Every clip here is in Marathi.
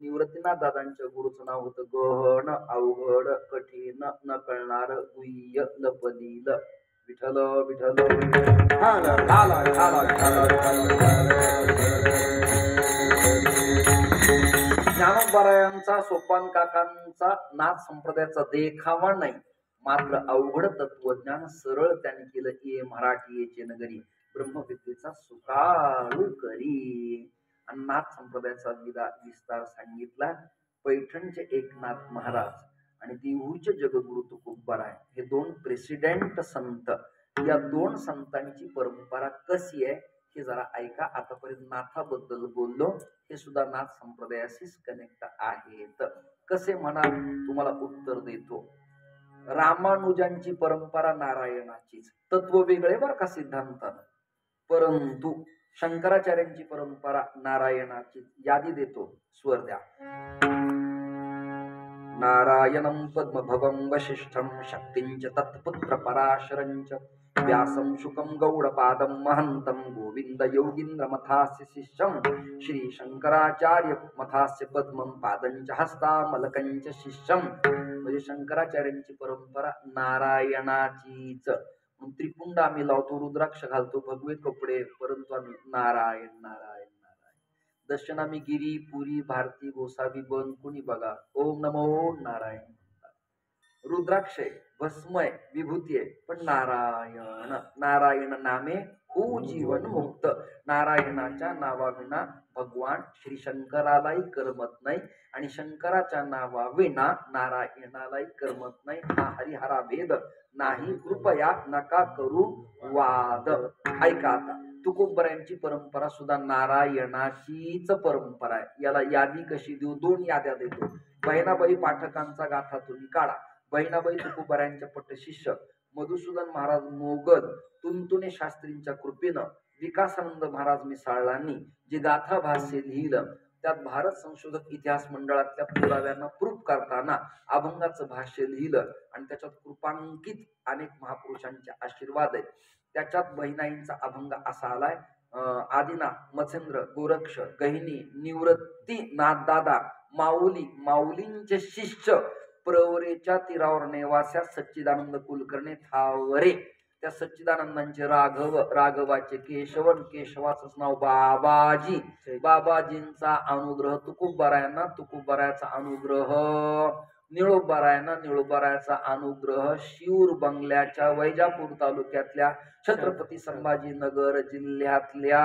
निवृत्तीनाथ दादांच्या गुरुचं नाव होतं गहन अवघड कठीण न कळणार गुह्य लपलील विठल विठल ज्ञानोबारायांचा सोपान काकांचा नाथ संप्रदायाचा देखावा नाही, मात्र अवघड तत्वज्ञान सरळ त्यांनी केलं. ये मराठीचे नगरी ब्रह्मविद्येचा सुकाळू करी. आणि नाथ संप्रदायाचा विस्तार सांगितला. पैठणचे एकनाथ महाराज आणि देहूचे जगद्गुरु तुकोबाराय हे दोन प्रेसिडेंट संत. या दोन संतांची परंपरा कशी आहे हे जरा ऐका. आतापर्यंत नाथाबद्दल बोललो, हे सुद्धा नाथ संप्रदायाशीच कनेक्ट आहेत. कसे म्हणा, तुम्हाला उत्तर देतो. रामानुजांची परंपरा नारायणाचीच, तत्व वेगळे बरं का सिद्धांतानं, परंतु शंकराचार्यांची परंपरा नारायणाची. यादी देतो, स्वर द्या. नारायणं पद्मभवं वसिष्ठं शक्तिंच तत्पुत्र पराशरंच व्यासं शुकं गौडपादं महन्तं गोविंद योगींद्र मथास्य शिष्यं श्री शंकराचार्य मथास्य पद्मं पादंच हस्तामलकंच शिष्यं. म्हणजे शंकराचार्यांची परंपरा नारायणाचीच. त्रिपुंड आम्ही लावतो, रुद्राक्ष घालतो, भगवे कपडे, परंतु आम्ही नारायण नारायण नारायण. दर्शन आम्ही गिरी पुरी भारती गोसावी बन कुणी बघा, ओम नमो नारायण. रुद्राक्ष भस्मय विभूती आहे, पण नारायण नारायण नामे हो जीवन मुक्त. नारायणाच्या नावाविना भगवान श्री शंकरालाही करमत नाही आणि शंकराच्या नावाविना नारायणालाही करमत नाही. हा हरिहरा भेद नाही, कृपया नका करू वाद. ऐका आता, तुकोबऱ्यांची परंपरा सुद्धा नारायणाचीच परंपरा आहे. याला यादी कशी देऊ? दोन याद्या देतो. बहिणाबाई पाठकांचा गाथा तुम्ही काढा. बहिणाबाई तुकोबऱ्यांच्या पट्टशिष्य मधुसूदन महाराज मोगल तुंतुने शास्त्रींच्या कृपेनं विकासानंद महाराज मिसाळांनी जे गाथा भाष्य लिहिलं, त्यात भारत संशोधक इतिहास मंडळातल्या पुराव्यांना प्रूफ करताना अभंगाचं भाष्य लिहिलं आणि त्याच्यात कृपांकित अनेक महापुरुषांचे आशीर्वाद आहेत. त्याच्यात बहिणाईंचा अभंग असा आलाय. आदिनाथ, मच्छिंद्र, गोरक्ष, गहिनी, निवृत्ती नाथदादा, माऊली, माऊलींचे शिष्य, प्रवरेच्या तीरावर नेवास्या सच्चिदानंद कुलकर्णी थावरे, त्या सच्चिदानंदांचे राघव, राघवाचे केशवन, केशवाचं नाव बाबाजी, बाबाजींचा अनुग्रह तुकोबारायांना, तुकोबारायाचा अनुग्रह निळोबारायांना, निळोबारायाचा अनुग्रह शिऊर बंगल्याच्या वैजापूर तालुक्यातल्या छत्रपती संभाजीनगर जिल्ह्यातल्या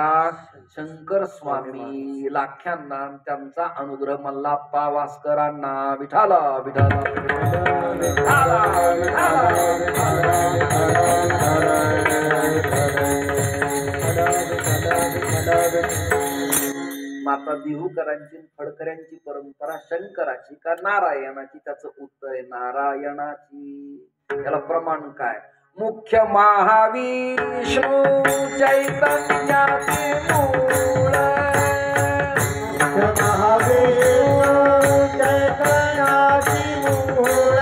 शंकर स्वामी लाख्यांना, त्यांचा अनुग्रह मल्लाप्पा वास्करांना. विठाला विठाला माता देहूकरांची फडकऱ्यांची परंपरा शंकराची का नारायणाची? त्याचं उत्तर आहे नारायणाची. याला प्रमाण काय? मुख्य महाविष्णू चैतन्याचे मूळ, मुख्य महाविष्णू चैतन्याची मूळ,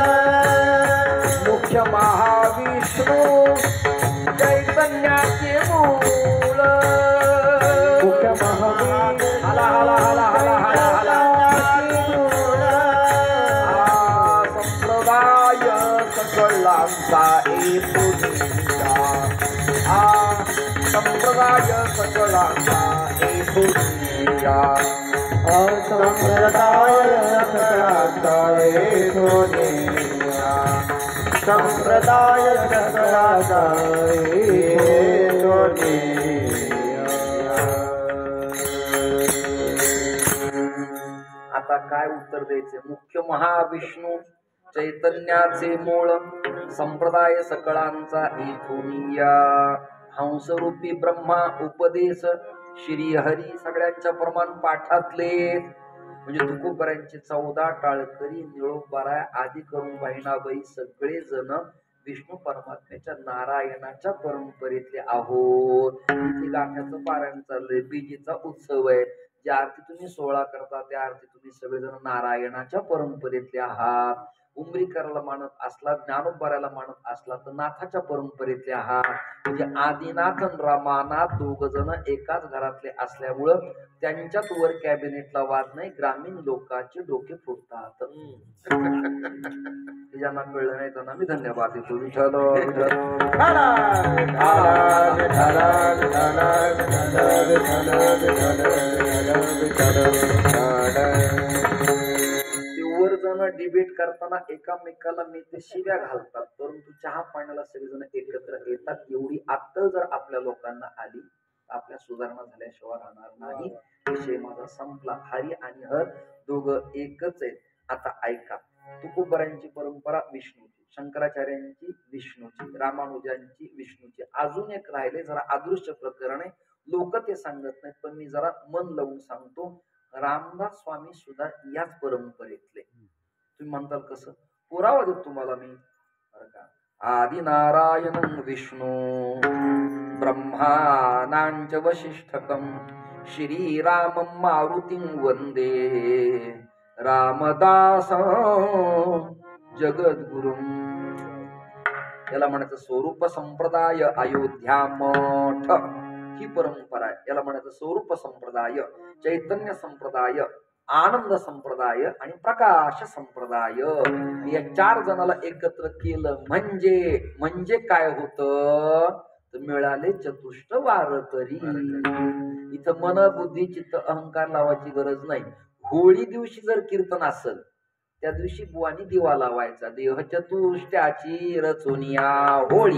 मुख्य महाविष्णू चैतन्याचे मूळ, मुख्य महाविष्णू संप्रदाय सकलांचा एकूनिया, संप्रदाय सकलांचा एकूनिया, संप्रदाय सकलांचा एकूनिया, संप्रदाय सकलांचा एकूनिया. आता काय उत्तर द्यायचे? मुख्य महाविष्णू चैतन्याचे मूळ, संप्रदाय सकळांचा इथुनिया, हंसरूपी ब्रह्मा उपदेश श्री हरी सगळ्यांच्या प्रमाण पाठातले. म्हणजे तुकोबऱ्यांचे 14 टाळकरी, निळोबाराय आदी करून बहिणाबाई सगळे जण विष्णू परमात्म्याच्या नारायणाच्या परंपरेतले आहोत. इथे गाठ्याचं पारायण चाललंय, बीजीचा उत्सव आहे. ज्या आरती तुम्ही 16 करता त्या आरती तुम्ही सगळेजण नारायणाच्या परंपरेतले आहात. उंबरीकराला मानत असला, ज्ञानोबाराला मानत असला, तर नाथाच्या परंपरेतले आहात. म्हणजे आदिनाथ आणि रामानाथ दोघ जण एकाच घरातले असल्यामुळं त्यांच्यात वर कॅबिनेटला वाद नाही, ग्रामीण लोकांचे डोके फुटतात. ज्यांना कळलं नाही त्यांना मी धन्यवाद देतो. विठ्ठल वर जण डिबेट करताना एकामेकाला नेते शिव्या घालतात, परंतु चहा पाण्याला सगळेजण एकत्र येतात. एवढी अक्कल जर आपल्या लोकांना आली, आपल्या सुधारणा झाल्याशिवाय राहणार नाही. विषय माझा संपला. हरी आणि हर दोघं एकच आहेत. आता ऐका, तुकोबरांची परंपरा विष्णूची, शंकराचार्यांची विष्णूची, रामानुजांची विष्णूची. अजून एक राहिले जरा अदृश्य प्रकरण आहे, लोक ते सांगत नाहीत, पण मी जरा मन लावून सांगतो. रामदास स्वामी सुद्धा याच परंपरेतले. तुम्ही म्हणताल कसं? पुरावा देतो तुम्हाला मी. आदि नारायण विष्णू ब्रह्मानांच वशिष्ठकम श्रीराम मारुतीं वंदे रामदास जगद्गुरुं. याला म्हणायचं स्वरूप संप्रदाय अयोध्या मठ, ही परंपरा आहे. याला म्हणायचं स्वरूप संप्रदाय, चैतन्य संप्रदाय, आनंद संप्रदाय आणि प्रकाश संप्रदाय. या चार जणाला एकत्र केलं म्हणजे काय होतं? तर मिळाले चतुष्ट वारकरी. इथं मन बुद्धी चित्त अहंकार लावायची गरज नाही. होळी दिवशी जर कीर्तन असेल, त्या दिवशी बुवानी दिवा लावायचा, देह चतुष्ट्याची रचुनिया होळी.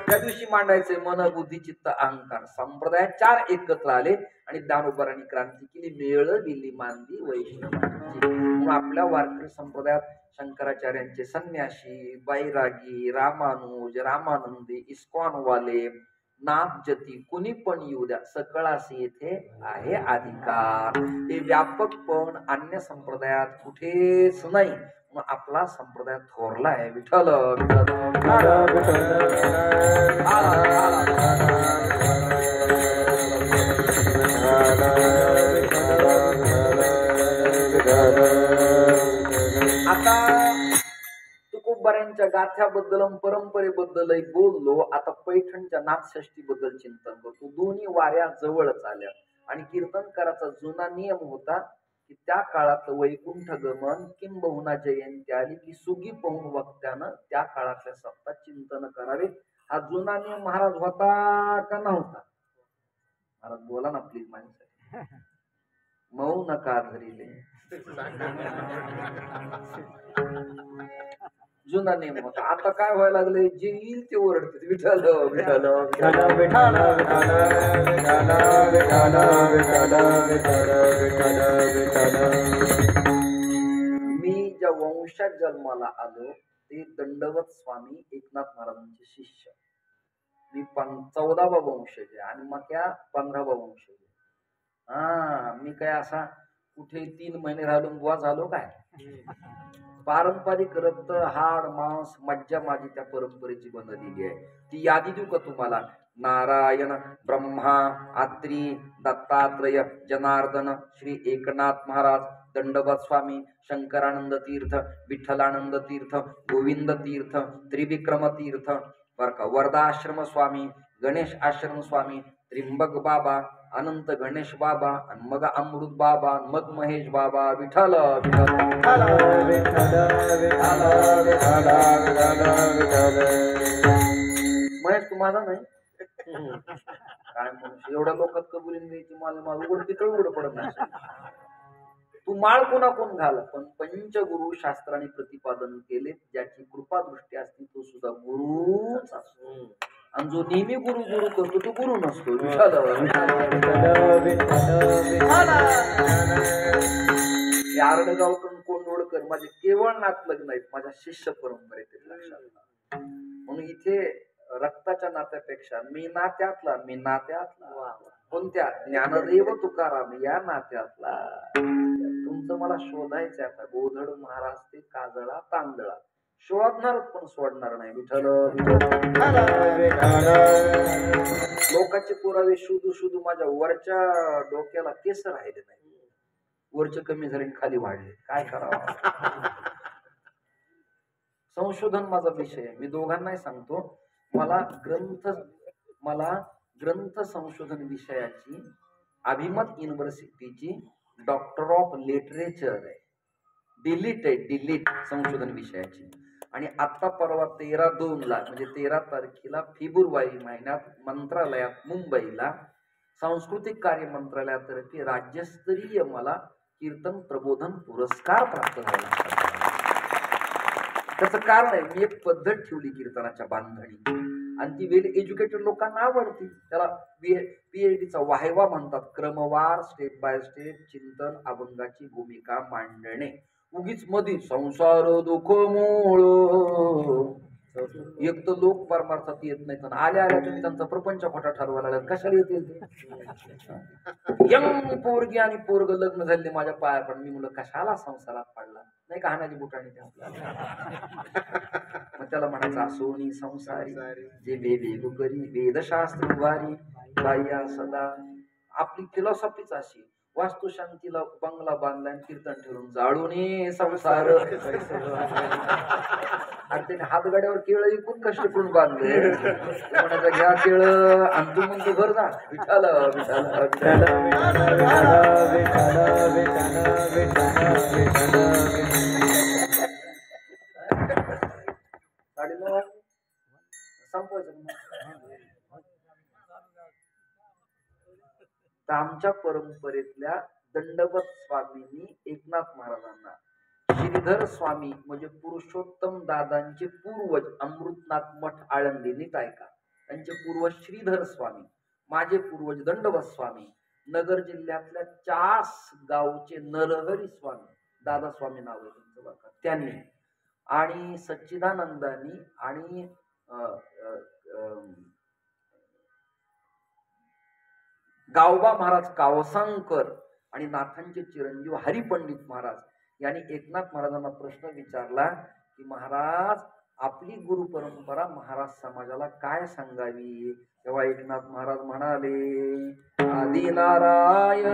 त्या दिवशी मांडायचे मन बुद्धी चित्त अहंकार. संप्रदाय चार एकत्र आले आणि दानोबरांनी क्रांती केली, मिळविली मांदी वैष्णवांची. म्हणून आपल्या वारकरी संप्रदायात शंकराचार्यांचे संन्यासी, बैरागी, रामानुज, रामानंदी, इस्कॉनवाले, नाथजती कुणी पण येऊ द्या, सकळासी येथे आहे अधिकार. हे व्यापक पण अन्य संप्रदायात कुठेच नाही. मग आपला संप्रदाय थोरला आहे. विठ्ठल आता तुकोबारांच्या गाथ्याबद्दल परंपरेबद्दल बोललो. आता पैठणच्या नाथषष्ठी बद्दल चिंतन करतो. दोन्ही वाऱ्या जवळच आल्या आणि कीर्तनकाराचा जुना नियम होता की त्या काळात वैकुंठ गमन किंबहुना जयंती आली की सुगी पाहून वक्त्यानं त्या काळातल्या सप्ताह चिंतन करावे. हा जुना नियम महाराज होता का नव्हता? महाराज बोला ना प्लीज. माणसं मऊ नका धरिले. जुना नियम होता. आता काय व्हायला लागले? जे येईल ते ओरडते विठ्ठल विठ्ठल मी ज्या वंशात जन्माला आलो ते दंडवत स्वामी एकनाथ महाराजांचे शिष्य. मी 14वा वंशज आहे आणि मग त्या 15वा वंशज आहे. मी काय असा कुठे 3 महिने राहिलो बुवा झालो काय? पारंपरिक रक्त हाड मांस मज्जा माझी त्या परंपरेची बनलेली आहे. ती यादी देऊ का तुम्हाला? नारायण, ब्रह्मा, आत्री, दत्तात्रय, जनार्दन, श्री एकनाथ महाराज, दंडवत स्वामी, शंकरानंद तीर्थ, विठ्ठलानंद तीर्थ, गोविंद तीर्थ, त्रिविक्रम तीर्थ, वर्धाश्रम स्वामी, गणेश आश्रम स्वामी, त्रिंबक बाबा, अनंत गणेश बाबा, आणि मग अमृत बाबा, मग महेश बाबा. विठ्ठल महेश तू माझा नाही काय म्हणून एवढ्या लोकात कबुलीन द्यायची? मला उघड तिकड उघड पडत नाही. तू माळ कोणा कोण घाल, पण पंचगुरु शास्त्राने प्रतिपादन केले ज्याची कृपा दृष्टी असते तो सुद्धा गुरुच असतो. आणि जो नेहमी गुरु गुरु करतो तो गुरु नसतो. आरडगावकर कोंडोळकर माझे केवळ नातलग नाहीत, माझ्या शिष्य परंपरेतील लक्षात. म्हणून इथे रक्ताच्या नात्यापेक्षा मी नात्यातला कोणत्या? ज्ञानदेव तुकाराम या नात्यातला. तुमचं मला शोधायचं आता. गोधड महाराज ते काजळा तांदळा शोधणार पण सोडणार नाही. विठ्ठल लोकांचे पुरावे शोधू माझ्या वरच्या डोक्याला केस राहिले नाही. वरचे कमी झाले खाली वाढले. काय करावं? संशोधन माझा विषय आहे. मी दोघांनाही सांगतो, मला ग्रंथ संशोधन विषयाची अभिमत युनिव्हर्सिटीची डॉक्टर ऑफ लिटरेचर आहे, डिलीट संशोधन विषयाची. आणि आता परवा 13/2 म्हणजे 13 तारखेला फेब्रुवारी महिन्यात मंत्रालयात मुंबईला सांस्कृतिक कार्य मंत्रालयातर्फे राज्यस्तरीय मला कीर्तन प्रबोधन पुरस्कार प्राप्त झाला. त्याचं कारण आहे, मी एक पद्धत ठेवली कीर्तनाच्या बांधणी आणि ती वेल एज्युकेटेड लोकांना आवडती. त्याला PhDचा वाहेवा म्हणतात. क्रमवार स्टेप बाय स्टेप चिंतन अभंगाची भूमिका मांडणे. उगीच मधी संसार दुःख मूळ, एक तर लोक परमार्थात येत नाहीत, आल्या तुम्ही त्यांचा प्रपंच खोटा ठरवायला लागला. कशाला येतील ते? यंग पोरगी आणि पोरग लग्न झाले माझ्या पाया, पण मी मुलं कशाला संसारात पडला नाही का, हाणाची बुटाणी मग त्याला म्हणायचं सोनी संसारी जे वेगू करी वेदशास्त्र वारी बाह्या सदा. आपली फिलॉसॉफीच अशी, वास्तुशांतीला बंगला बांधला कीर्तन ठेवून जाळून संसार. आणि त्याने हातगाड्यावर केळ इकून कष्ट करून बांधले. म्हणायचं घ्या केळ आणि तू म्हणतो घर जा विठाल संपवायचं. आमच्या परंपरेतल्या दंडवत स्वामींनी एकनाथ महाराजांना, श्रीधर स्वामी म्हणजे पुरुषोत्तम दादांचे पूर्वज अमृतनाथ मठ आळंदी, नीट ऐका, त्यांचे पूर्वज श्रीधर स्वामी, माझे पूर्वज दंडवत स्वामी, नगर जिल्ह्यातल्या 4 गावचे नरहरी स्वामी, दादा स्वामी नाव आहे त्यांचं बघा, त्यांनी आणि सच्चिदानंदांनी आणि गावबा महाराज कावसांकर आणि नाथांचे चिरंजीव हरिपंडित महाराज यांनी एकनाथ महाराजांना प्रश्न विचारला की महाराज आपली गुरु परंपरा महाराज समाजाला काय सांगावी. तेव्हा एकनाथ महाराज म्हणाले, आदिनारायण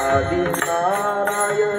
आदिनारायण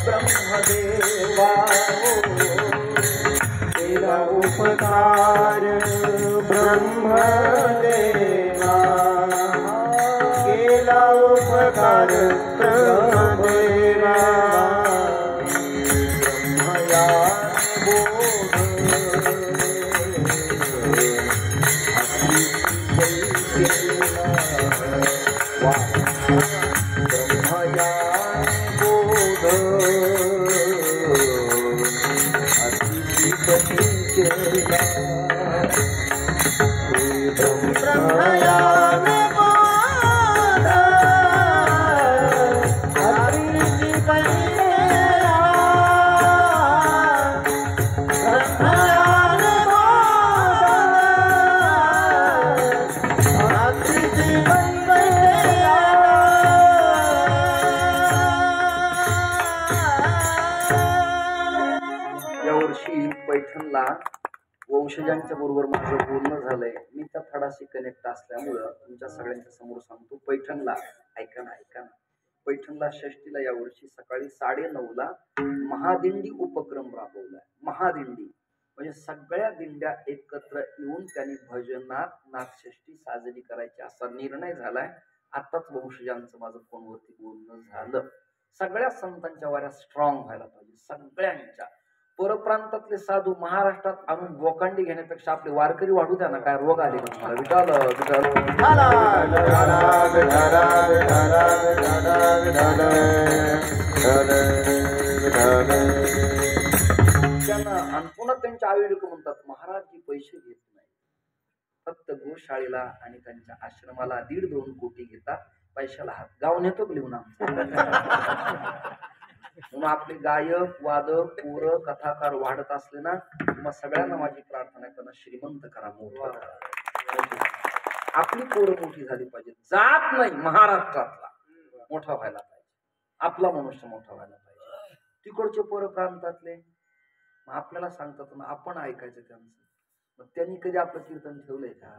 ब्रह्मदेवा तेरा उपकार ब्रह्मदेवा केला उपकार ब्रह्मदेवा ब्रह्मया वंशजांच्या बरोबर माझं बोलणं झालंय. मी त्या थडाशी कनेक्ट असल्यामुळं तुमच्या सगळ्यांच्या समोर सांगतो. पैठणला ऐका ना पैठणला षष्टीला यावर्षी सकाळी 9:30ला महादिंडी उपक्रम राबवलाय. महादिंडी म्हणजे सगळ्या दिंड्या एकत्र येऊन त्यांनी भजनात नाथषष्ठी साजरी करायची असा निर्णय झालाय. आताच वंशजांचं माझं फोनवरती बोलणं झालं. सगळ्या संतांच्या वाऱ्या स्ट्रॉंग व्हायला पाहिजे. सगळ्यांच्या परप्रांतातले साधू महाराष्ट्रात आणून बोकांडी घेण्यापेक्षा आपले वारकरी वाढू द्या ना. काय रोग आले का तुम्हाला? विठाल त्यानं आणि पुन्हा त्यांच्या आई लोक म्हणतात महाराज जी पैसे घेत नाही, फक्त गोशाळेला आणि त्यांच्या आश्रमाला 1.5-2 कोटी घेतात, पैशाला हात गाव नेतो लिहून आमचा. म्हणून आपले गायक वादक पोरं कथाकार वाढत असले ना, मग सगळ्यांना माझी प्रार्थना आहे, त्यांना श्रीमंत करा, मोठं करा. आपली पोरं मोठी झाली पाहिजे, जात नाही महाराष्ट्रातला मोठा व्हायला पाहिजे, आपला मनुष्य मोठा व्हायला पाहिजे. तिकडचे पोरं प्रांतातले मग आपल्याला सांगतात ना, आपण ऐकायचं त्यांचं. मग त्यांनी कधी आपलं कीर्तन ठेवलंय का?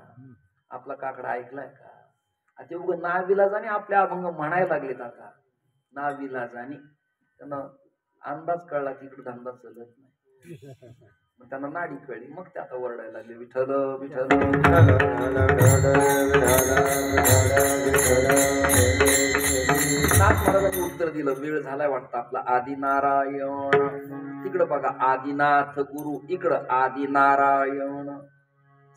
आपला काकडा ऐकलाय का? आता उगं नाविलाजाने आपल्या अभंग म्हणायला लागलेत. आता नाविलाजाने त्यांना अंदाज कळला की इकडे धंदा चलत नाही, मग त्यांना नाडी कळली, मग ते आता ओरडायला लागले विठ्ठल विठ्ठल. नाथ महाराजांनी उत्तर दिलं, वेळ झालाय वाटतं आपला. आदिनारायण तिकडं बघा, आदिनाथ गुरु इकडं आदिनारायण,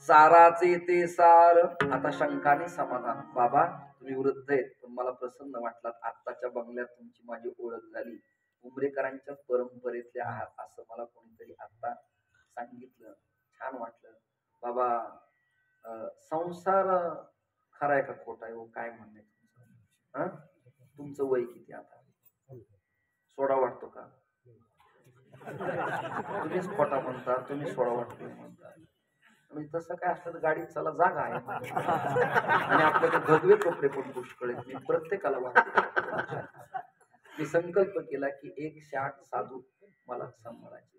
साराचे ते सार. आता शंकाने समाधान. बाबा तुम्ही वृद्ध आहेत, पण मला प्रसन्न वाटलात. आत्ताच्या बंगल्यात तुमची माझी ओळख झाली, उमरेकरांच्या परंपरेतले आहात असं मला कोणीतरी आता सांगितलं, छान वाटलं. बाबा संसार खरा आहे का खोटा आहे, काय म्हणणे तुमचं? तुमचं वय किती आता? सोडा वाटतो का? तुम्हीच खोटा म्हणता, तुम्ही सोडा वाटतो म्हणता. म्हणजे तसं काय असलं तर गाडीत चला, जागा आहे आणि आपल्याकडे भगवे कपडे पण पुष्कळ आहेत. मी प्रत्येकाला वाटतो, मी संकल्प केला की 108 साधू मला सांभाळायचे.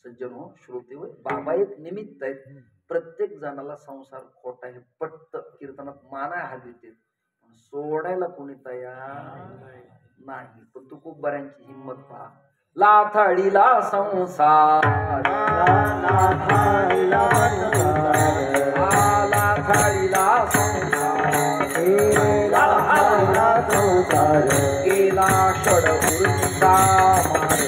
सज्जन हो, श्रोते हो, बाबा एक निमित्त आहेत. प्रत्येक जणाला संसार खोटा हे पट्ट कीर्तनात मानाय हवी ते, सोडायला कोणी तयार नाही. पण तू खूप बऱ्यांची हिंमत पहा. लाथाडीला संसार, लाथाडीला संसार, केला षड उर्मिता मार,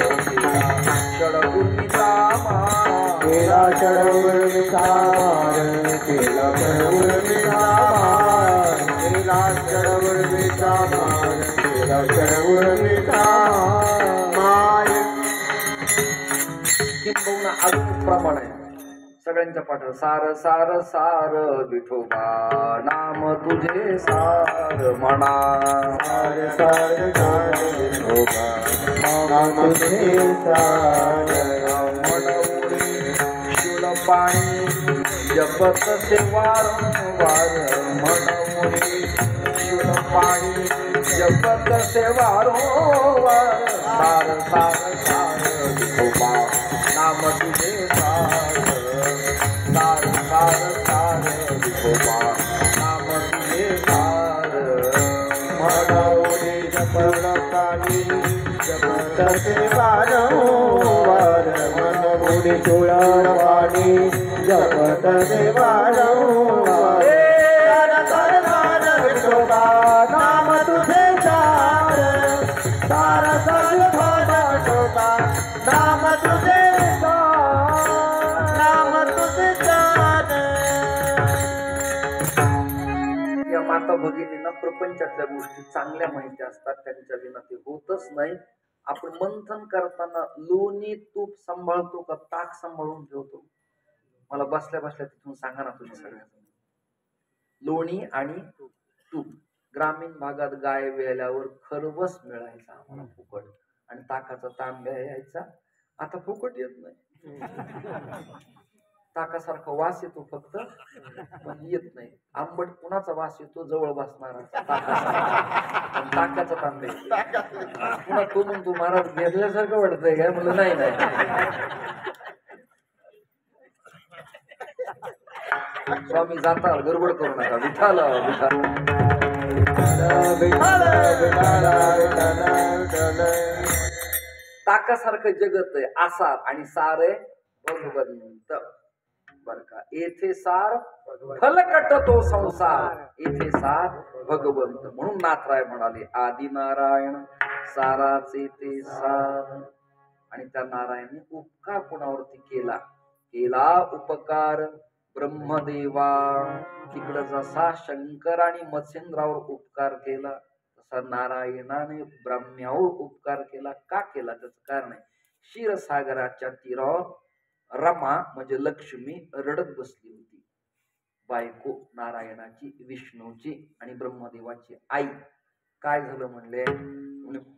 षड उर्मिता मार, केला षड उर्मिता मार, केला षड उर्मिता मार, केला षड उर्मिता मार, केला षड उर्मिता मार. किंबहुना अजून प्रमाण आहे सगळ्यांच्या पाठात. सार सार सार विठोबा नाम तुझे सार म्हणा, सार सार सार विठोबा नाम तुझे सार म्हणून शुल पाणी जपत से वारंवार, म्हणून शुल पाणी जपत से वारंवार. सार सार सार विठोबा नाम तुझे सार, सार सार सार विठोबा नाम तुझे सार. म्हणून जपत पाणी जपत से वारंवार, म्हणून शुल पाणी जपत से वारंवार. सार सार विठोबा नाम तुझे सार, सार सार विठोबा नाम तुझे सार, नाम तुझे सार. या माता भगिनींना प्रपंचातल्या गोष्टी चांगल्या माहिती असतात, त्यांच्या विना ते होतच नाही. आपण मंथन करताना लोणी तूप सांभाळतो का ताक सांभाळून ठेवतो? मला बसल्या बसल्या तिथून सांगा ना तुम्ही सगळ्यांना. लोणी आणि तूप. ग्रामीण भागात गाय वेळल्यावर खरवस मिळायचा आम्हाला फुकट, आणि ताकाचा तांब्या यायचा. आता फुकट येत नाही, ताकासारखा वास येतो फक्त, पण येत नाही. आंबट कुणाचा वास येतो? जवळ बसणारा ताकाचा तांब्या. पुन्हा तो म्हणतो महाराज घेतल्यासारखं वाटतंय काय? म्हणलं नाही नाही, स्वामी जाता, गडबड करू नका. विठाला ताकासारखं जगत आहे, आसार आणि सार आहे भगवंत. बर का? येथे सार फलकट तो संसार, येथे सार भगवंत. म्हणून नाथराय म्हणाले आदिनारायण साराचे ते सार. आणि त्या नारायणने उपकार कोणावरती केला? केला उपकार ब्रह्मदेवा. तिकडं जसा शंकर आणि मत्स्येंद्रावर उपकार केला, तसा नारायणाने ब्रह्म्यावर उपकार केला. का केला? त्याचं कारण आहे, क्षीरसागराच्या तीरावर रमा म्हणजे लक्ष्मी रडत बसली होती. बायको नारायणाची, विष्णूची आणि ब्रह्मदेवाची आई. काय झालं म्हणले,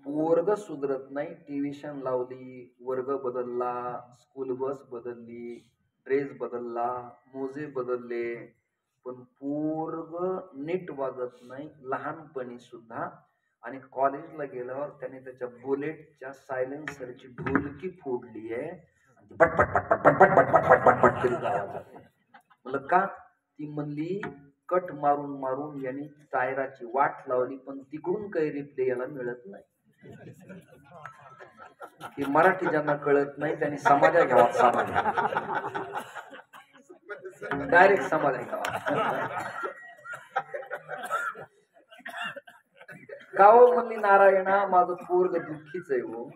पोरग सुधरत नाही. ट्युशन लावली, वर्ग बदलला, स्कूल बस बदलली, ड्रेस बदलला, मोजे बदलले, पण पोरग नीट वागत नाही लहानपणी सुद्धा. आणि कॉलेजला गेल्यावर त्याने त्याच्या बुलेटच्या सायलेन्सरची ढोलकी फोडली आहे. पट पट पट पट पट पट पट पट पट पट करीत आवाज येतो. म्हणलं का? ती म्हणली कट मारून मारून यांनी टायराची वाट लावली, पण तिकडून काही रिप्ले याला मिळत नाही. की मराठी ज्यांना कळत नाही त्यांनी समाजा घ्यावा. समाज डायरेक्ट समाजा घ्यावा. का हो म्हणली नारायणा, माझं पोरग दुःखीच आहे हो,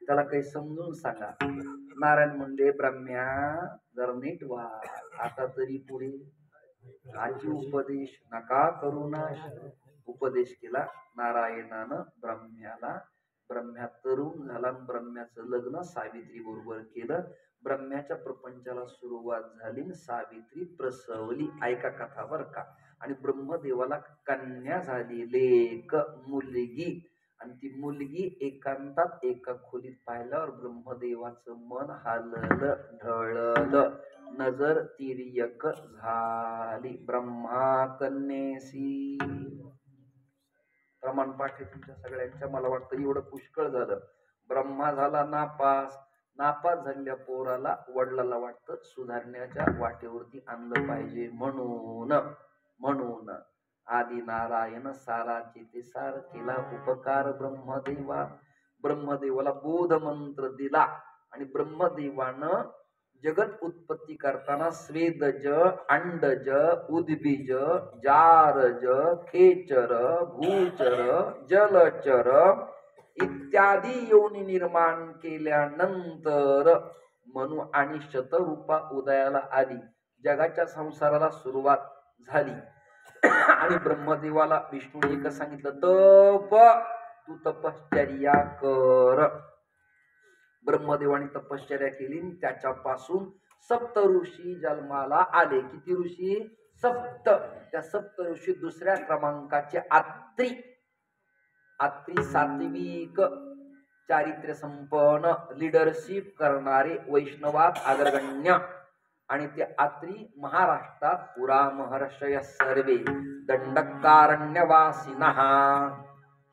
त्याला काही समजून सांगा. नारायण म्हणले, ब्रह्म्या जर नीट व्हा आता तरी पुढे. आजी उपदेश नका करू नाश. उपदेश केला नारायणानं ब्रह्म्याला. ब्रह्म्या तरुण झाला. ब्रह्म्याचं लग्न सावित्री बरोबर केलं. ब्रह्म्याच्या प्रपंचाला सुरुवात झाली. सावित्री प्रसवली. ऐका कथा बर का. आणि ब्रह्मदेवाला कन्या झाली, लेक मुलगी. आणि ती मुलगी एकांतात एका खोलीत पाहिल्यावर ब्रह्मदेवाचं मन हाललं, ढळलं, नजर तिर्यक झाली. ब्रह्मा कन्येसी. प्रमाण पाठ आहे तुमच्या सगळ्यांच्या. मला वाटतं एवढं पुष्कळ झालं. ब्रह्मा झाला नापास. नापास झालेल्या पोराला वडिलाला वाटतं सुधारण्याच्या वाटेवरती आणलं पाहिजे. म्हणून आदि नारायण साराचे ते सार केला उपकार ब्रह्मदेवा. ब्रह्मदेवाला बोध मंत्र दिला. आणि ब्रह्मदेवानं जगत उत्पत्ती करताना स्वेदज, अंडज, उद्बीज, जारज, खेचर, भूचर, जलचर इत्यादी योनी निर्माण केल्यानंतर मनु आणि शतरूपा उदयाला आली. जगाच्या संसाराला सुरुवात झाली. आणि ब्रह्मदेवाला विष्णूने एकच सांगितलं, तप, तू तपश्चर्या कर. ब्रह्मदेवाने तपश्चर्या केली. त्याच्यापासून सप्त ऋषी जन्माला आले. किती ऋषी? सप्त. त्या सप्त ऋषी दुसऱ्या क्रमांकाचे आत्री. आत्री सात्विक, चारित्र्य संपन्न, लिडरशिप करणारे, वैष्णवात अग्रगण्य. आणि ते आत्री महाराष्ट्रात पुरा महर्षय सर्वे दंडकारण्यवासिनः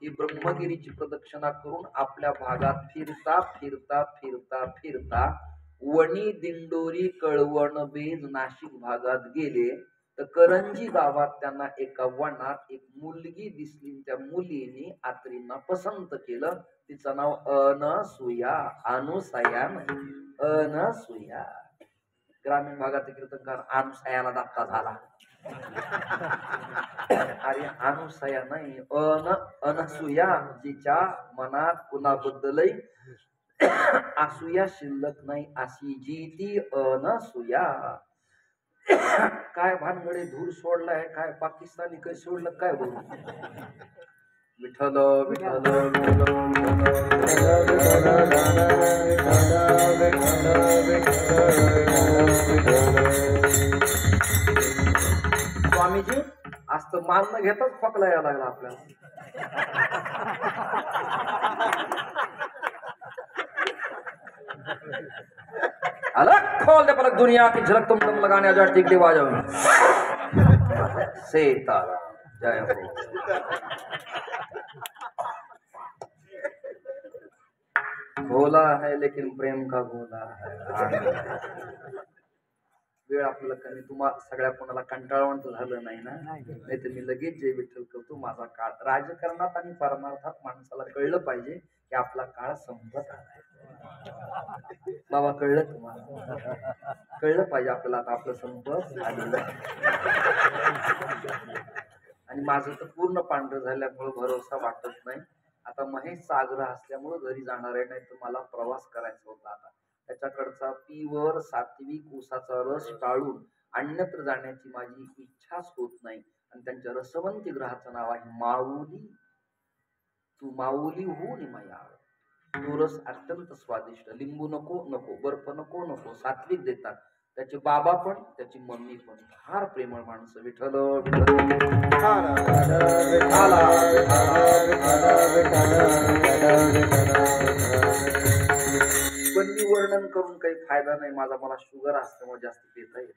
ही ब्रह्मगिरीची प्रदक्षिणा करून आपल्या भागात फिरता फिरता फिरता फिरता वणी, दिंडोरी, कळवण, बेज, नाशिक भागात गेले. तर करंजी गावात त्यांना एका वनात एक मुलगी दिसली. त्या मुलीने आत्रींना पसंत केलं. तिचं नाव अनसुया. अनुसया नाही, अनसुया. ग्रामीण भागात कीर्तनकार अनुसयाला दाखता झाला. अरे अनुसया नाही, अनसुया. जिच्या मनात कुणाबद्दलही असूया शिल्लक नाही, अशी जी ती अनसुया. काय भानगडे, धूर सोडलाय काय, पाकिस्तानी काही सोडलं काय बोलू. विठ्ठल विठ्ठल स्वामीजी आज तर मान न घेताच खोकला यायला लागला आपल्याला. अलग खोल दे पलक दुनिया की झलक तुम लगाने आजा टिकली बाजो. सीताराम जय हो. भोला है लेकिन प्रेम का भोला है. वेळ आपल्याला कमी. तुम्हा सगळ्या कोणाला कंटाळवंत झालं नाही ना? नाही तर मी लगेच जय विठ्ठल करतो. माझा काळ राजकारणात आणि परमार्थात माणसाला कळलं पाहिजे की आपला काळ संपत आलाय. बाबा कळलं तुम्हाला? कळलं पाहिजे आपल्याला आता आपलं संपत आलेलं. आणि माझं तर पूर्ण पांढरं झाल्यामुळे भरोसा वाटत नाही. आता महेशचा आग्रह असल्यामुळे घरी जाणार आहे, नाही तर मला प्रवास करायचा होता. आता त्याच्याकडचा प्युअर सात्विक ऊसाचा रस टाळून अन्यत्र जाण्याची माझी इच्छाच होत नाही. आणि त्यांच्या रसवंती ग्रहाचं नाव आहे माऊली. तू माऊली होऊन माया. तो रस अत्यंत स्वादिष्ट. लिंबू नको नको, बर्फ नको नको, सात्विक देतात. त्याचे बाबा पण त्याची मम्मी पण फार प्रेमळ माणसं. विठ्ठल पण मी वर्णन करून काही फायदा नाही. मला शुगर असल्यामुळे जास्त पेता येत.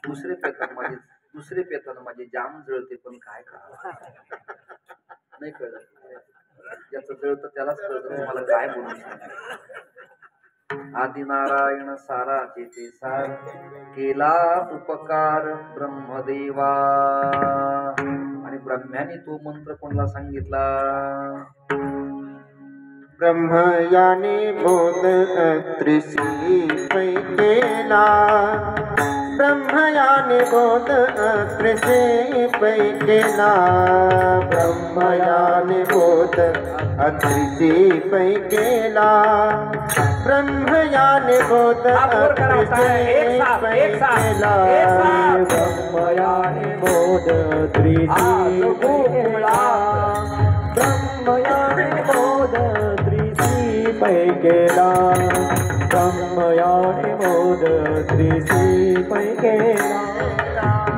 दुसरे पेताना माझे जाम जळते, पण काय करा नाही कळत. ज्याचं जळतं त्यालाच कळतं मला काय बोलू. आदिनारायण सारा चेते सार केला उपकार ब्रह्मदेवा. आणि ब्रह्म्याने तो मंत्र कोणाला सांगितला? ब्रह्मयाने बोध त्रिशी पै केला. ब्रह्मयाने बोध त्रिशी पै केला. ब्रह्मयाने बोध त्रिशी पै केला. ब्रह्मयाने बोध त्रिशी पै केला. ब्रह्मयाने बोध त्रिशी पै केला. ब्रह्मयाने बोध त्रिशी पै केला. ब्रह्मयाने बोध त्रिशी पै केला.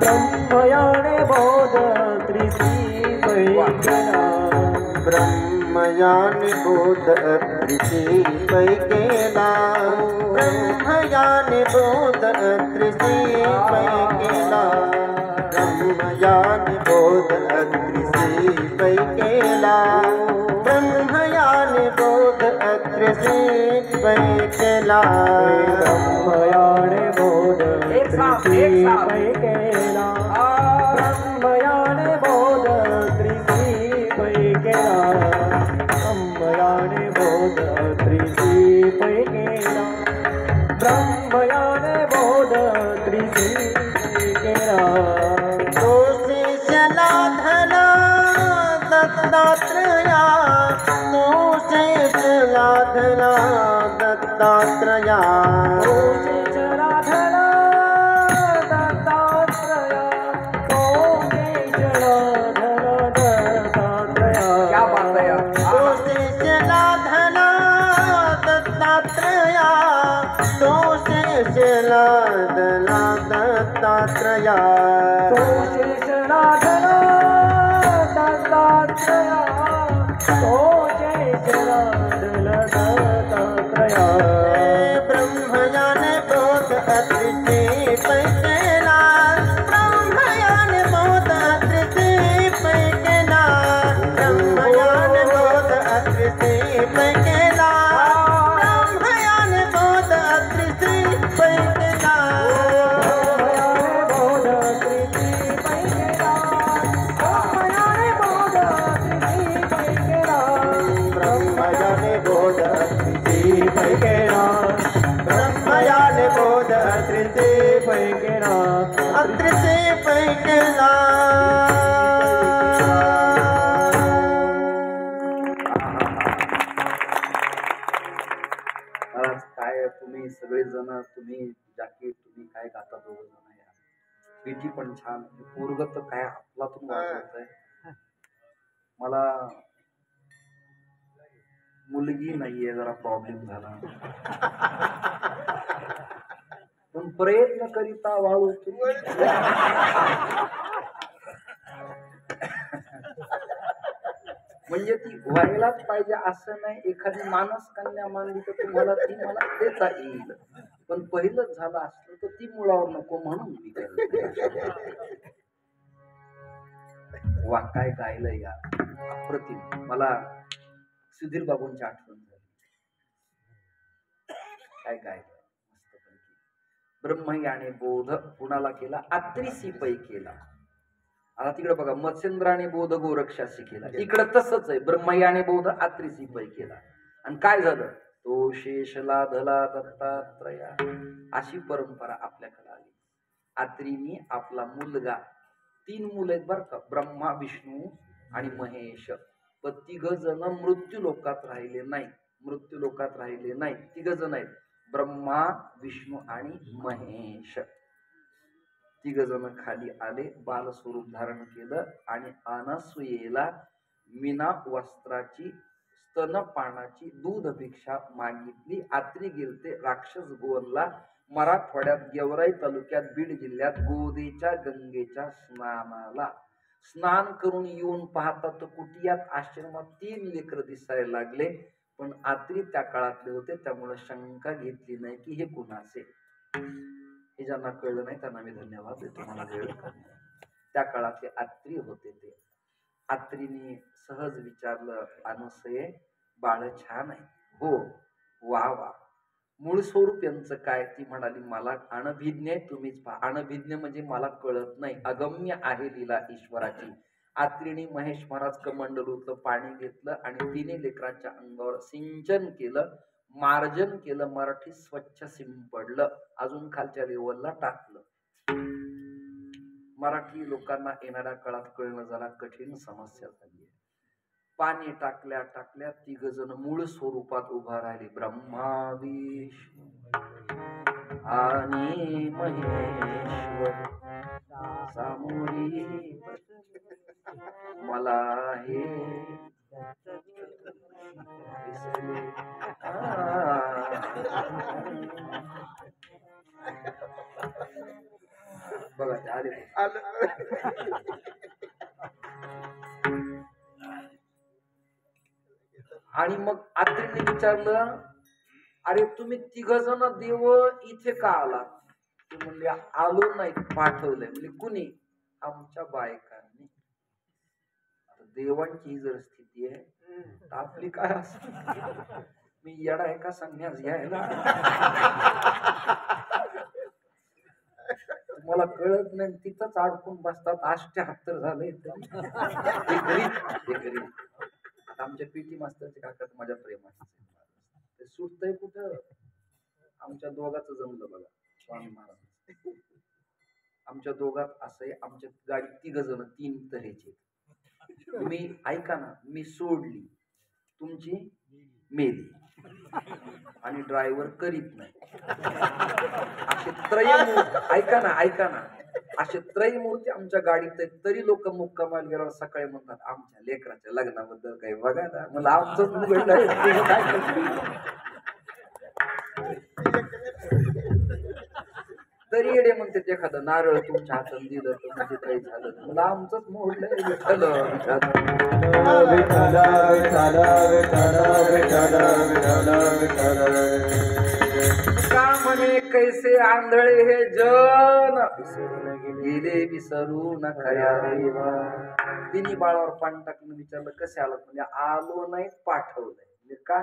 ब्रह्मयाने बोध त्रिशी पै केला. ब्रह्मयाने बोध त्रिशी पै केला. ब्रह्मयाने बोध त्रिशी पै केला. ब्रह्मयाने बोध त्रिशी पै केला. ब्रह्मयाने बोध त्रिशी पै केला. ब्रह्मयाने बोध त्रिशी पै केला. ब्रह्मयाने बोध त्रिशी पै केला. ब्रह्मयाने बोध त्रिशी पै केला. ब्रह्मयाने बोध त्रिशी पै केला. तो शेषला धला दत्तात्रया. तो शेषला धला दत्तात्रया. तो शेषला धला दत्तात्रया. तो शेषला धला दत्तात्रया. क्या बात है यार. तो शेषला धला दत्तात्रया. तो शेषला धला दत्तात्रया. तो शेषला धला दत्तात्रया. तो शेषला धला दत्तात्रया. ब्रह्मयाने बोध त्रिशी पै केला. ब्रह्मयाने बोध त्रिशी पै केला. ब्रह्मयाने बोध त्रिशी पै केला. ब्रह्मयाने बोध त्रिशी पै केला. ब्रह्मयाने बोध त्रिशी पै केला. ब्रह्मयाने बोध त्रिशी पै केला. ब्रह्मयाने बोध त्रिशी पै केला. ब्रह्मयाने बोध त्रिशी पै केला. त्रिशी पै केला. महाराज काय तुम्ही सगळेजण, तुम्ही जाकीर, तुम्ही काय गाता दोघ जण या. पेटी पण छान. पूर्गत काय आपलातून वाजवत आहे. मला मुलगी नाहीये, जरा प्रॉब्लेम झाला. पण प्रयत्न करिता वाळू. म्हणजे ती व्हायलाच पाहिजे असं नाही. एखादी मानस कन्या मानली तर तुम्हाला ती मला देता येईल. पण पहिलंच झालं असलं तर ती मुळावर नको म्हणून मी वा काय गायलं या. अप्रतिम. मला सुधीर बाबूंची आठवण झाली. काय गायलं मस्तपैकी. ब्रह्मयाने बोध कुणाला केला? अत्रिसी पै केला. आता तिकडे बघा, मत्स्येंद्राने बोध गोरक्षाशी केला. इकडं तसंच आहे. ब्रह्मयाने बोध अत्रिसी पै केला. आणि काय झालं? तो शेष लाधला दत्तात्रया. अशी परंपरा आपल्याकडे आली. अत्रीनी आपला मुलगा, 3 मुलं आहेत बरं का, ब्रह्मा, विष्णू आणि महेश. पण 3 जण मृत्यू लोकात राहिले नाही. मृत्यू लोकात राहिले नाही. 3 जण आहेत, ब्रह्मा, विष्णू आणि महेश. 3 जण खाली आले, बाल स्वरूप धारण केलं आणि अनसूयेला मीना वस्त्राची स्तनपानाची दूध भिक्षा मागितली. आत्री गेलते राक्षस भुवनला. मराठवाड्यात गेवराई तालुक्यात बीड जिल्ह्यात गोदेच्या गंगेच्या स्नानाला. स्नान करून येऊन पाहता तर कुटियात आश्रमात 3 लेकर दिसायला लागले. पण आत्री त्या काळातले होते त्यामुळे शंका घेतली नाही की हे कुणाचे. हे ज्यांना कळलं नाही त्यांना मी धन्यवाद देतो. मला वेळ त्या काळातले आत्री होते ते. आत्रीने सहज विचारलं, अनुसये बाळ छान आहे. हो. वा वा. मूळ स्वरूप यांचं काय? ती म्हणाली मला अनभिज्ञ आहे, तुम्हीच पहा. अनभिज्ञ म्हणजे मला कळत नाही, अगम्य आहे लीला ईश्वराची. आत्रीने महेश महाराज कमंडलूतलं पाणी घेतलं आणि 3 लेकरांच्या अंगावर सिंचन केलं, मार्जन केलं, मराठी स्वच्छ शिंपडलं, अजून खालच्या लेवलला टाकलं. मराठी लोकांना येणाऱ्या काळात कळणं जरा कठीण समस्या झाली. पाणी टाकल्या टाकल्या 3 जण मूळ स्वरूपात उभा राहिले. ब्रह्मा विष्णू आणि महेश्वर सामोरी मला हे बघा ते आले. आणि मग आत्रीने विचारलं, अरे तुम्ही 3 जण देव इथे का आला? ते म्हणले आलो नाही, पाठवलंय. म्हणजे कुणी? आमच्या बायकांनी. देवांची ही जर स्थिती आहे तर आपली काय असं? मी येडा आहे का संन्यास घ्यायला? मला कळत नाही, तिथंच अडकून बसतात. 78 झाले. आमच्या पीटी मास्तरचे काका माझ्या प्रेमाचे ते सुटतंय कुठं? आमच्या दोघांचं जमलं बघा. स्वामी महाराज आमच्या दोघात असं आहे, आमच्या गाडीत 3 जण 3 तऱ्हेचे. मी ऐका ना, मी सोडली, तुमची मेली आणि ड्रायव्हर करीत नाही. असे त्रयमूर्ती, ऐका ना, असे त्रयमूर्ती आमच्या गाडीत आहेत. तरी लोक मुक्कामाला गेल्यावर सकाळी म्हणतात आमच्या लेकराच्या लग्नाबद्दल काही बघा ना. मला आमचंच तरी येडे म्हणते एखादं नारळ तुमच्या हातात दिलं तर म्हणजे काही झालं. मला आमचंच मोडलंय. का म्हणे कैसे आंधळे हे जन गेले विसरून खऱ्या देवा. तिन्ही बाळावर पाणी टाकून विचारलं कसे आलात? म्हणजे आलो नाही, पाठवलंय. म्हणजे का?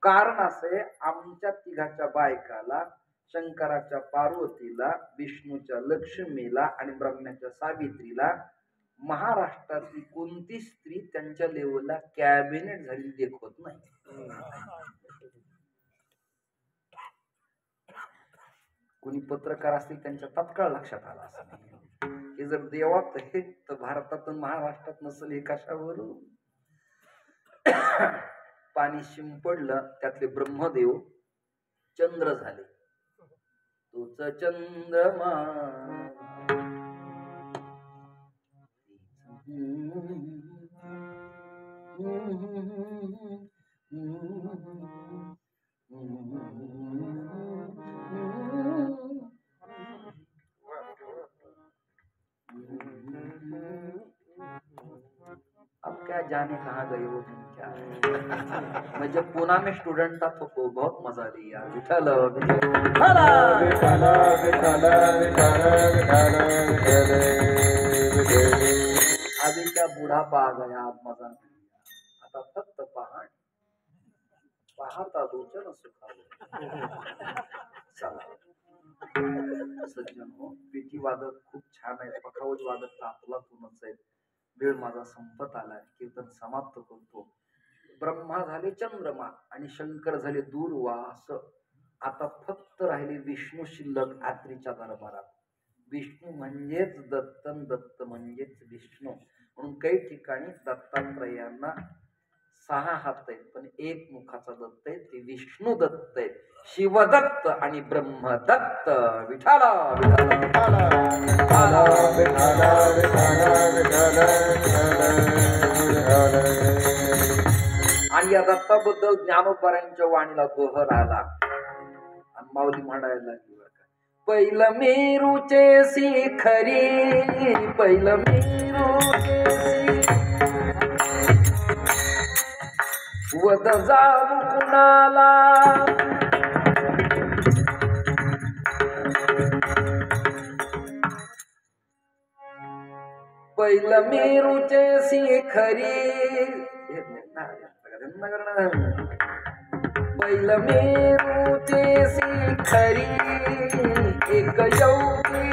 कारण असे, आमच्या 3 बायकाला, शंकराच्या पार्वतीला, विष्णूच्या लक्ष्मीला आणि ब्रह्म्याच्या सावित्रीला महाराष्ट्रातली कोणती स्त्री त्यांच्या लेवलला कॅबिनेट झाली देखवत नाही. कोणी पत्रकार असतील त्यांच्या तात्काळ लक्षात आला असं हे जर देवात आहे तर भारतातून महाराष्ट्रात नसेल हे कशावरून? पाणी शिंपडलं, त्यातले ब्रह्मदेव चंद्र झाले. तोच चंद्रमा अब क्या जाने कहाँ गए वो दिन क्या है. मैं जब पूना में स्टूडेंट था तो बहुत मजा लिया. विठल अभी क्या बुढ़ापा आ गया, अब मजा नहीं. आता फक्त पहाड पाहता लोचन सुखावं. चला सज्जन हो, पेटी वादक खूप छान आहे. पखावज वादक तर आपलातूनच आहे. वेळ माझा संपत आलाय, कीर्तन समाप्त करतो. ब्रह्मा झाले चंद्रमा आणि शंकर झाले दूरवास. आता फक्त राहिले विष्णू शिल्लक आत्रीच्या दरबारात. विष्णू म्हणजेच दत्त, दत्त म्हणजेच विष्णू. म्हणून काही ठिकाणी दत्तात्रयांना 6 हात आहेत पण 1 मुखाचा दत्त आहे, ते विष्णू दत्त आहे. शिवदत्त आणि ब्रह्मदत्त. विठाला आणि या दत्ताबद्दल ज्ञानोबारांच्या वाणीला दोहर आला आणि माऊली म्हणायला लागली बरं का, पहिलं मेरूचे शिखरी, पहिलं मेरूचे वद जाऊ कुणाला, पहिलं मेरूचे शिखरी, पहिलं मेरूचे शिखरी, एक योगी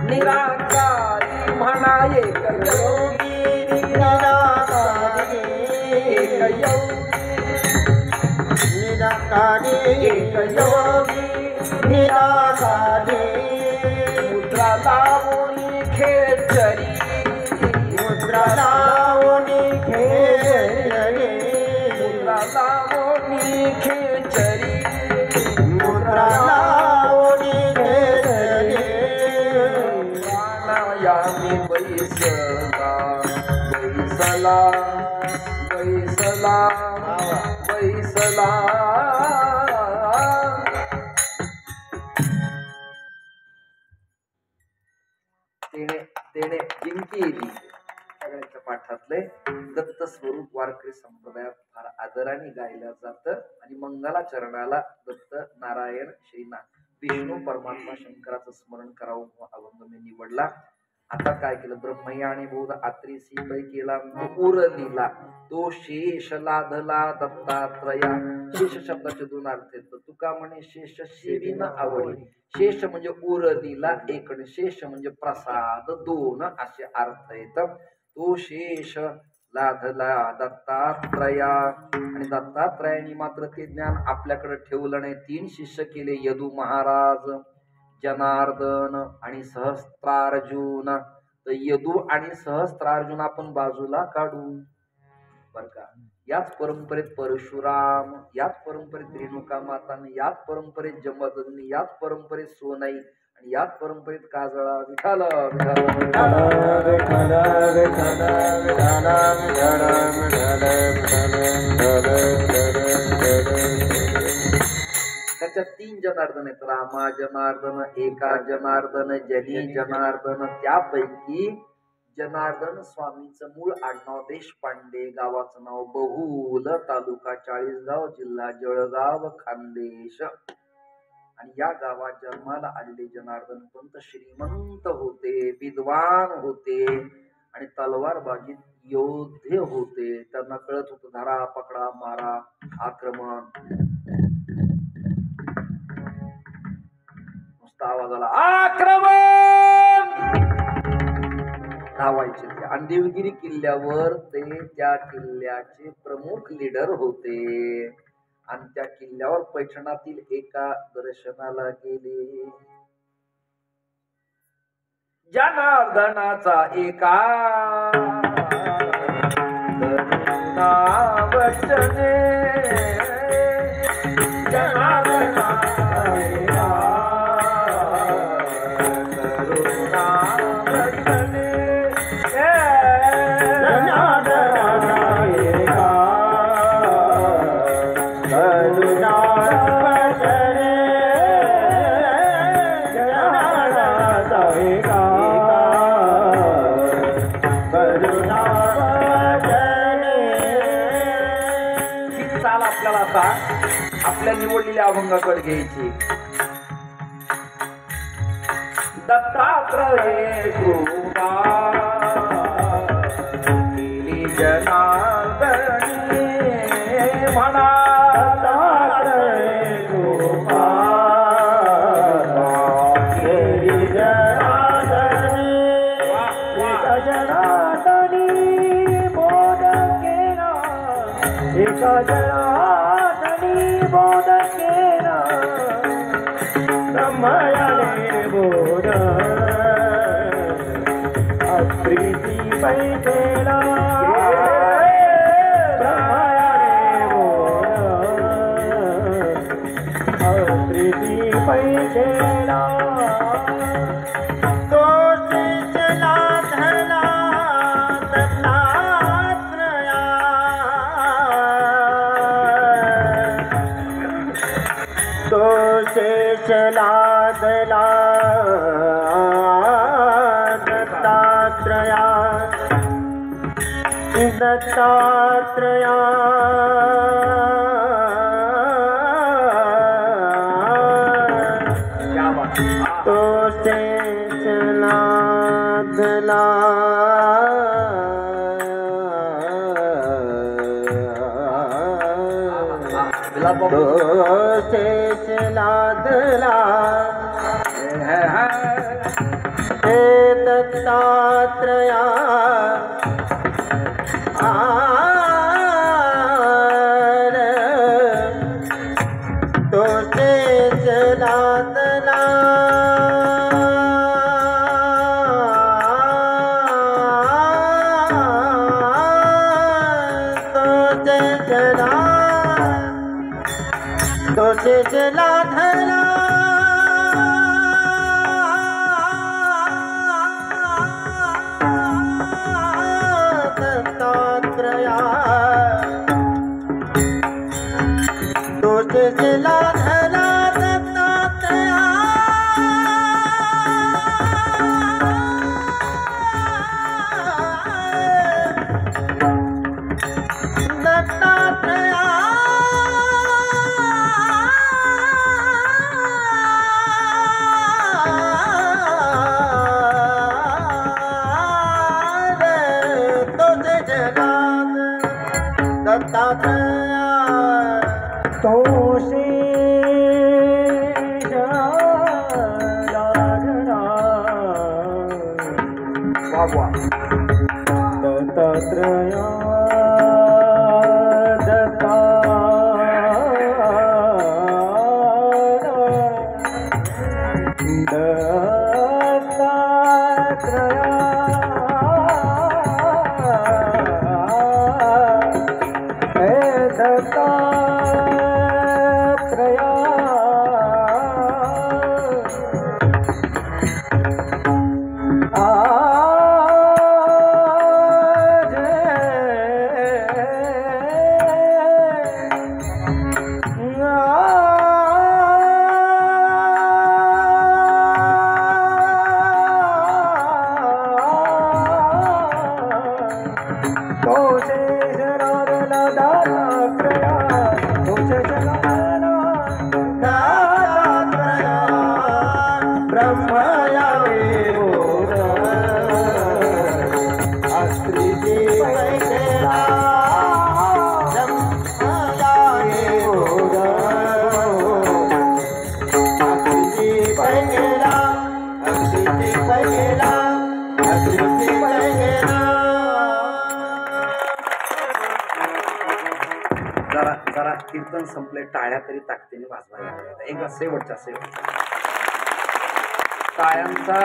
निराकारी म्हणा, एक योगी निराकारी, एक योगी निराकारी, एक योगी निराकारी, मुद्रा लावून खेचरी, मुद्रा लावून खेचरी, मुद्रा लावून खेचरी, मुद्रा लावून खेचरी, प्राणायामी बैसला, बैसला, बैसला, बैसला, तेने जिंकेली. सगळ्यांच्या पाठातले दत्त स्वरूप वारकरी संप्रदायात फार आदराने गायलं जातं आणि मंगलाचरणाला दत्त नारायण श्रीनाथ विष्णू परमात्मा शंकराचं स्मरण करावं अभंग मी निवडला. आता काय केलं, ब्रह्मया आणि बोध आत्रेसी पै केला उरलीला, तो शेष लाधला दत्तात्रया. शेष शब्दाचे दोन अर्थ आहेत. तुका म्हणे शेष सेविन आवडी, शेष म्हणजे उरलीला एक, शेष म्हणजे प्रसाद दोन असे अर्थ आहेत. तो शेष लाधला दत्तात्रया, आणि दत्तात्रयाने मात्र ते ज्ञान आपल्याकडे ठेवलं नाही. 3 शिष्य केले, यदू महाराज, जनार्दन आणि सहस्त्रार्जुन. तर यदू आणि सहस्त्रार्जुन आपण बाजूला काढू बर का. याच परंपरेत परशुराम, याच परंपरेत रेणुका माता, याच परंपरेत जमदग्नी, याच परंपरेत सोनाई आणि याच परंपरेत काजळा. विठाल त्याच्यात 3 जनार्दन आहेत, रामा जनार्दन, एका जनार्दन, जनी जनार्दन. त्यापैकी जनार्दन स्वामीचं मूळ आडनाव देशपांडे, गावाचं नाव बहुल, तालुका चाळीसगाव, जिल्हा जळगाव, खानदेश. आणि या गावात जन्माला आलेले जनार्दन पंत श्रीमंत होते, विद्वान होते आणि तलवारबाजीत योद्धे होते. त्यांना कळत होतं धरा पकडा मारा आक्रमण. नुसता आवाज आला आक्रमण धावायचे ते. आणि देवगिरी किल्ल्यावर ते त्या किल्ल्याचे प्रमुख लीडर होते आणि त्या किल्ल्यावर पैठणातील एका दर्शनाला गेले. जनार्दनाचा एका करुणा वचने, जनार्दनाचा एका करुणा वचने, आपल्या निवडलेल्या अभंगाकडे घ्यायची. दत्तात्रय कृपा केली जनार्दनी म्हणा, दत्तात्रय कृपा केली जनार्दनी, जनार्दनी बोध केला, एका जनार्दनी बोध केला, ब्रह्मयाने बोध अप्रीती पैसेला, ब्रह्मयाने बोध अप्रीती पैसेला. शेष लादला दत्तात्रया दत्तात्रया क्या बात आहे. तो शेष लादला विलास तो बाबू. शेष लादला है, है. हे दत्तात्रया तो शेष लादला तो शेष लादला दत्तात्रया तो शेष लादला दत्तात्रया दत्तात्रया दत्तात्रया तो शेष लादला वाह वाह. दत्तात्रया जरा जरा कीर्तन संपले, टाळ्या तरी ताकदीने वाजवायला. एकदा शेवटचा टाळ्यांचा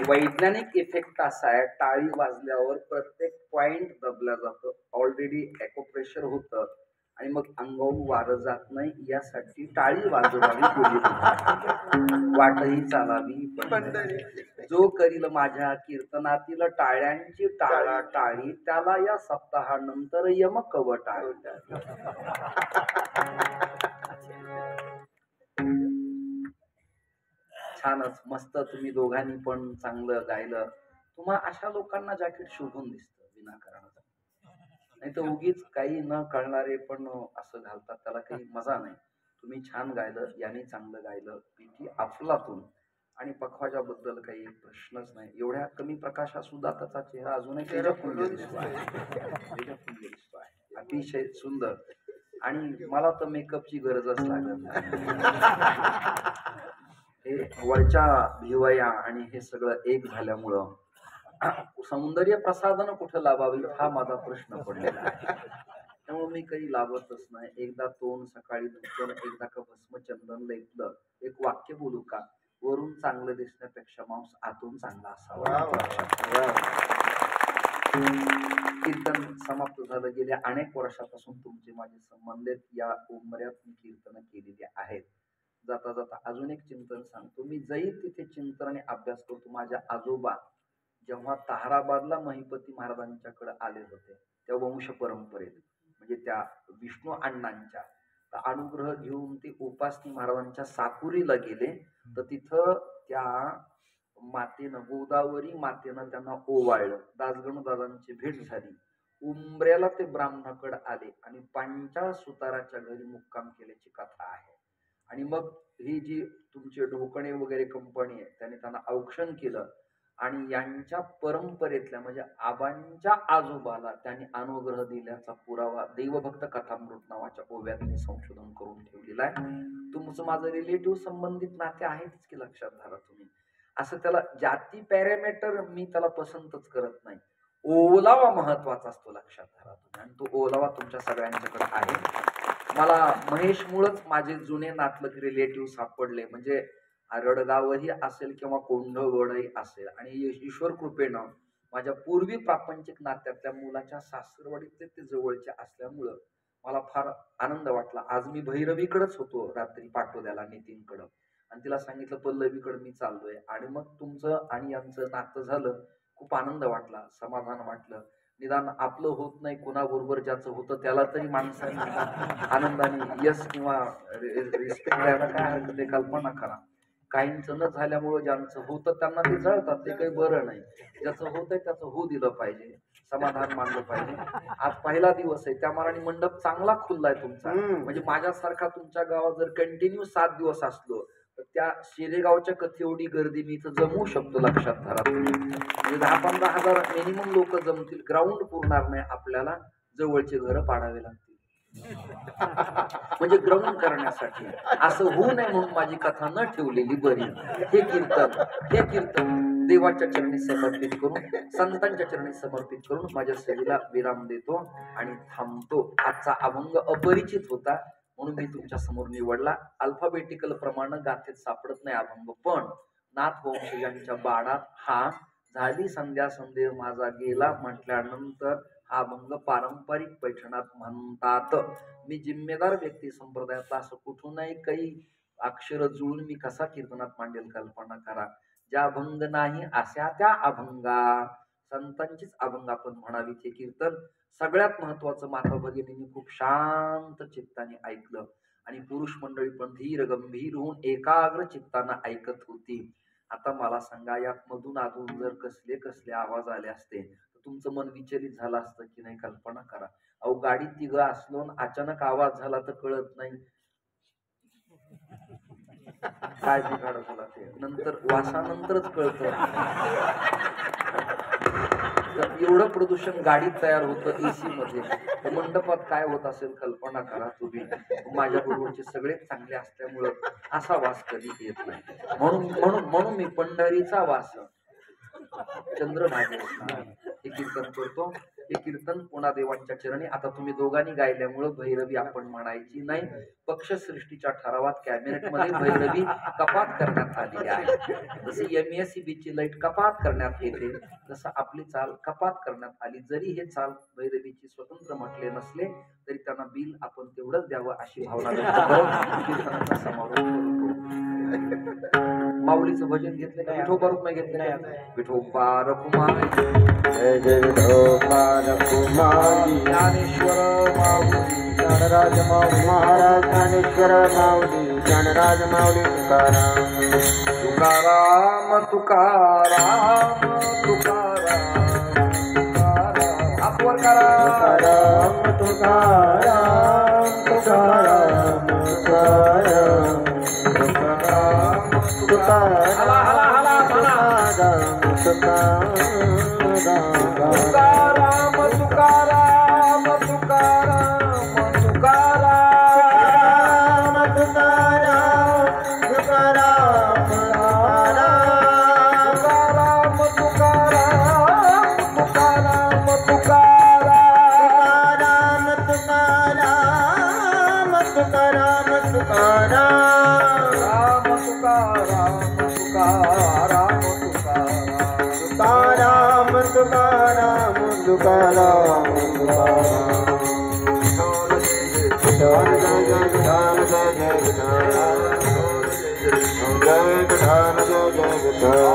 वैज्ञानिक इफेक्ट असा आहे, टाळी वाजल्यावर प्रत्येक पॉइंट दबला जातो. ऑलरेडी एको प्रेशर होतं आणि मग अंगावरून वारं जात नाही, यासाठी टाळी वाजवावी गेली. वाटही चालावी पंढरी. जो करील माझ्या कीर्तनातील टाळ्यांची टाळा टाळी, त्याला या सप्ताहानंतर यम कवटाळी. छानच, मस्त. तुम्ही दोघांनी पण चांगलं गायलं. तुम्हा अशा लोकांना जॅकेट शोभून दिसतं विनाकारणाचं. नाही तर उगीच काही न कळणारे पण असं घालतात, त्याला काही मजा नाही. तुम्ही छान गायलं, याने चांगलं गायलं. पीटी अफलातून आणि पखवाजाबद्दल काही प्रश्नच नाही. एवढ्या कमी प्रकाशात सुद्धा त्याचा चेहरा अजूनही तेजपुंज दिसतो आहे. तेजपुंज दिसतो आहे, अतिशय सुंदर. आणि मला तर मेकअपची गरजच लागत नाही. हे वरच्या भिवया आणि हे सगळं एक झाल्यामुळं सौंदर्य प्रसाधन कुठं लावावी हा माझा प्रश्न पडलेला आहे. त्यामुळे मी काही लावतच नाही. एकदा तोंड सकाळी धुतलं, एकदा का भस्मचंदन लेपलं. एक वाक्य बोलू का? वरून चांगलं दिसण्यापेक्षा मांस आतून चांगला असावा. कीर्तन समाप्त झालं. गेल्या अनेक वर्षापासून तुमचे माझे संबंध आहेत. या उमऱ्यात मी कीर्तन केलेली आहेत. जाता जाता अजून एक चिंतन सांगतो. मी जाईल तिथे चिंतन आणि अभ्यास करतो. माझ्या आजोबा जेव्हा ताहराबादला महिपती महाराजांच्याकडे आले होते, त्या वंश परंपरेत, म्हणजे त्या विष्णू अण्णांच्या तर अनुग्रह घेऊन ते उपासनी महाराजांच्या साकुरीला गेले. तर तिथं त्या मातेनं, गोदावरी मातेनं त्यांना ओवाळलं. दासगणू दादांची भेट झाली. उंबऱ्याला ते ब्राह्मणाकडे आले आणि पांचाळ सुताराच्या घरी मुक्काम केल्याची कथा आहे. आणि मग ही जी तुमचे ढोकणे वगैरे कंपनी आहे त्याने त्यांना औक्षण केलं आणि यांच्या परंपरेतल्या म्हणजे आबांच्या आजोबाला त्यांनी अनुग्रह दिल्याचा पुरावा देवभक्त कथामृत नावाच्या ओव्यात मी संशोधन करून ठेवलेला आहे. तुमचं माझं रिलेटिव्ह संबंधित नाते आहेच की, लक्षात धरा तुम्ही. असं त्याला जाती पॅरामीटर मी त्याला पसंतच करत नाही. ओलावा महत्वाचा असतो, लक्षात धरा तुम्ही. आणि तो ओलावा तुमच्या सगळ्यांच्याकडे आहे. मला महेशमुळेच माझे जुने नातलग रिलेटिव्ह सापडले. म्हणजे रडगावही असेल किंवा कोंढवडही असेल. आणि ईश्वर कृपेनं माझ्या पूर्वी प्रापंचिक नात्यातल्या मुलाच्या सासरवाडीतले ते जवळचे असल्यामुळं मला फार आनंद वाटला. आज मी भैरवीकडेच होतो रात्री पाटोद्याला नितीनकडं, आणि तिला सांगितलं पल्लवीकडे मी चाललोय. आणि मग तुमचं आणि यांचं नातं झालं. खूप आनंद वाटला, समाधान वाटलं. निदान आपलं होत नाही कोणाबरोबर ज्याचं होतं त्याला तरी माणसाने आनंदाने यश किंवा रिस्पेक्ट द्यायला काय हरकत आहे. कल्पना करा, काहींचं न झाल्यामुळं ज्यांचं होतं त्यांना ते जळतात, ते काही बरं नाही. ज्याचं होतंय त्याचं होऊ दिलं पाहिजे, समाधान मानलं पाहिजे. आज पहिला दिवस आहे, त्या मानाने मंडप चांगला खुललाय तुमचा. म्हणजे माझ्यासारखा तुमच्या गावात जर कंटिन्यू 7 दिवस असलो तर त्या शिरेगावच्या कथे एवढी गर्दी मी इथं जमवू शकतो, लक्षात धरा तुम्ही. म्हणजे 10-15 हजार मिनिमम लोक जमतील. ग्राउंड पुरणार नाही, आपल्याला जवळचे घर पाडावे लागतील म्हणजे ग्राउंड करण्यासाठी. असं होऊ नये म्हणून माझी कथा न ठेवलेली बरी. हे कीर्तन देवाच्या चरणी समर्पित करून, संतांच्या चरणी समर्पित करून माझ्या सेवेला विराम देतो आणि थांबतो. आजचा अभंग अपरिचित होता म्हणून मी तुमच्या समोर निवडला. अल्फाबेटिकल प्रमाणे गाथेत सापडत नाही अभंग, पण नाथ वंशजांच्या बाणात हा झाली संध्या संदेह माझा गेला म्हटल्यानंतर हा अभंग पारंपरिक पैठणात म्हणतात. मी जिम्मेदार व्यक्ती संप्रदायातला असं कुठूनही काही अक्षर जुळून मी कसा कीर्तनात मांडेल, कल्पना करा. ज्या अभंग नाही अशा त्या अभंगा, संतांचीच अभंग आपण म्हणावी. हे कीर्तन सगळ्यात महत्वाचं माता भगिनींनी खूप शांत चित्ताने ऐकलं आणि पुरुष मंडळी पण धीर गंभीर होऊन एकाग्र चित्तानं ऐकत होती. आता मला सांगा, यात मधून अधून जर कसले कसले आवाज आले असते तर तुमचं मन विचलित झालं असतं की नाही, कल्पना करा. अहो, गाडीत तिघं असलो अचानक आवाज झाला तर कळत नाही काय बिघाड झाला, ते नंतर वासानंतरच कळतं. एवढं प्रदूषण गाडीत तयार होतं एसी मध्ये, मंडपात काय होत असेल कल्पना करा तुम्ही. माझ्या बरोबरचे सगळे चांगले असल्यामुळं असा वास कधी येत नाही. म्हणून मी पंढरीचा वास चंद्रभागे हे कीर्तन करतो. हे कीर्तन पुन्हा देवांच्या चरणी. आता तुम्ही दोघांनी गायल्यामुळं भैरवी आपण म्हणायची नाही. पक्षसृष्टीच्या ठरावात कॅबिनेट मध्ये भैरवी कपात करण्यात आलेली आहे. जसे MSEB ची लाईट कपात करण्यात येते तसं आपली चाल कपात करण्यात आली. जरी हे चाल भैरवीची स्वतंत्र म्हटले नसले तरी त्यांना बिल आपण तेवढंच द्यावं अशी भावना कीर्तनाचा समारोप करतो. माऊलीचं भजन घेतलं का? विठोबा रुक्माई घेतलं नाही? विठोबा रुक्माई जय जय विठोबा रुक्माई. ज्ञानेश्वर माऊली ज्ञानराज माऊली महाराज, ज्ञानेश्वर माऊली ज्ञानराज माऊली. तुकाराम तुकाराम तुकाराम तुकाराम तुकाराम अपवर करा. तुकाराम तुकाराम तुकाराम तुकाराम तुकाराम तुकाराम तुकाराम तुकाराम तुकाराम तुकाराम जय